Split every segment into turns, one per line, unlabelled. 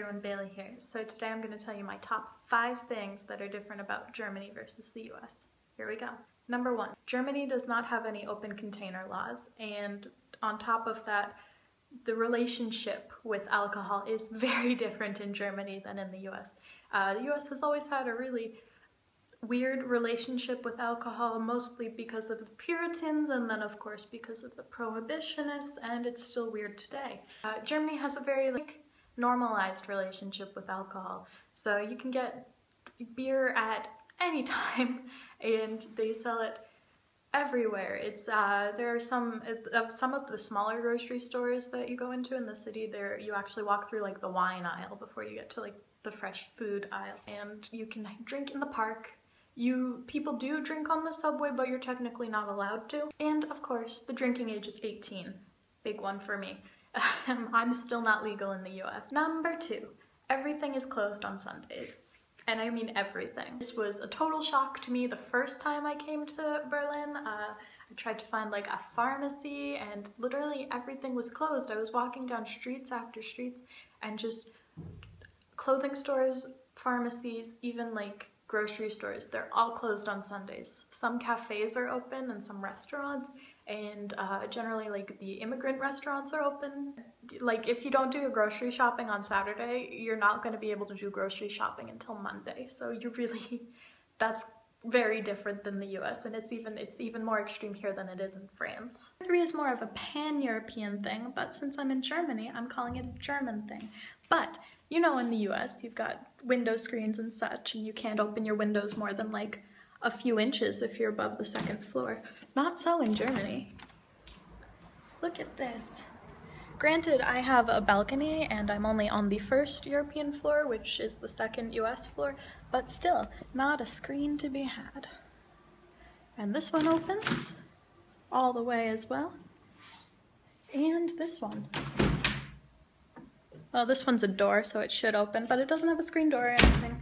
everyone, Bailey here. So today I'm going to tell you my top 5 things that are different about Germany versus the US. Here we go. Number 1, Germany does not have any open container laws, and on top of that, the relationship with alcohol is very different in Germany than in the US. The US has always had a really weird relationship with alcohol, mostly because of the Puritans and then of course because of the Prohibitionists, and it's still weird today. Germany has a very normalized relationship with alcohol, so you can get beer at any time and they sell it everywhere. It's there are some of the smaller grocery stores that you go into in the city, there you actually walk through like the wine aisle before you get to like the fresh food aisle, and you can drink in the park. People do drink on the subway, but you're technically not allowed to. And of course, the drinking age is 18. Big one for me. I'm still not legal in the US. Number 2, everything is closed on Sundays. And I mean everything. This was a total shock to me the first time I came to Berlin. I tried to find like a pharmacy and literally everything was closed. I was walking down streets after streets and just clothing stores, pharmacies, even like grocery stores, they're all closed on Sundays. Some cafes are open and some restaurants, and generally like the immigrant restaurants are open. Like if you don't do your grocery shopping on Saturday, you're not going to be able to do grocery shopping until Monday. So you really, that's very different than the US, and it's even more extreme here than it is in France. 3 is more of a pan-European thing, but since I'm in Germany, I'm calling it a German thing. But you know, in the US, you've got window screens and such, and you can't open your windows more than like a few inches if you're above the 2nd floor. Not so in Germany. Look at this. Granted, I have a balcony and I'm only on the 1st European floor, which is the 2nd US floor, but still, not a screen to be had. And this one opens all the way as well. And this one. Well, this one's a door, so it should open, but it doesn't have a screen door or anything.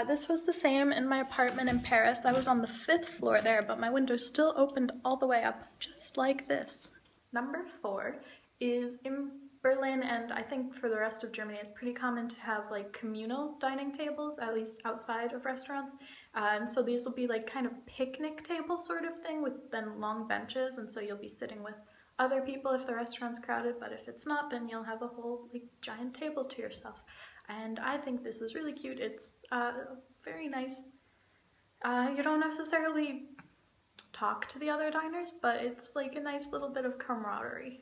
This was the same in my apartment in Paris. I was on the 5th floor there, but my window still opened all the way up, just like this. Number 4 is in Berlin, and I think for the rest of Germany, it's pretty common to have like communal dining tables, at least outside of restaurants. And so these will be like kind of picnic table sort of thing with then long benches, and so you'll be sitting with other people if the restaurant's crowded, but if it's not, then you'll have a whole like giant table to yourself. And I think this is really cute. It's very nice. You don't necessarily talk to the other diners, but it's like a nice little bit of camaraderie.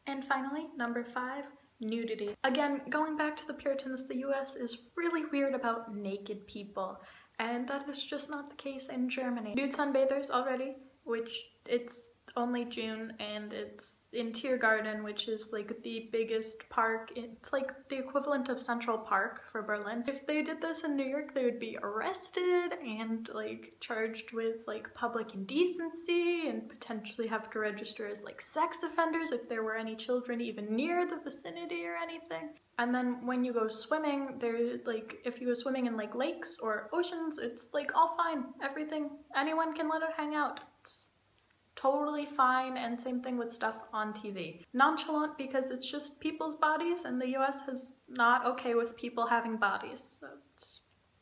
And finally, number 5, nudity. Again, going back to the Puritans, the US is really weird about naked people, and that is just not the case in Germany. Nude sunbathers already, which it's only June, and it's in Tiergarten, which is like the biggest park. It's like the equivalent of Central Park for Berlin. If they did this in New York, they would be arrested and like charged with like public indecency and potentially have to register as like sex offenders if there were any children even near the vicinity or anything. And then when you go swimming, if you go swimming in like lakes or oceans, it's like all fine. Everything, anyone can let it hang out. It's totally fine, and same thing with stuff on TV. Nonchalant because it's just people's bodies, and the US is not okay with people having bodies. So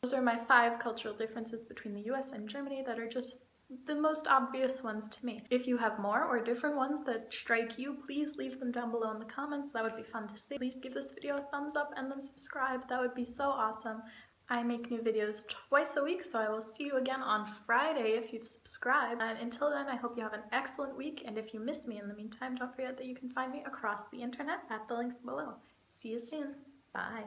those are my 5 cultural differences between the US and Germany that are just the most obvious ones to me. If you have more or different ones that strike you, please leave them down below in the comments. That would be fun to see. Please give this video a thumbs up and then subscribe. That would be so awesome. I make new videos twice a week, so I will see you again on Friday if you've subscribed. And until then, I hope you have an excellent week, and if you miss me in the meantime, don't forget that you can find me across the internet at the links below. See you soon. Bye.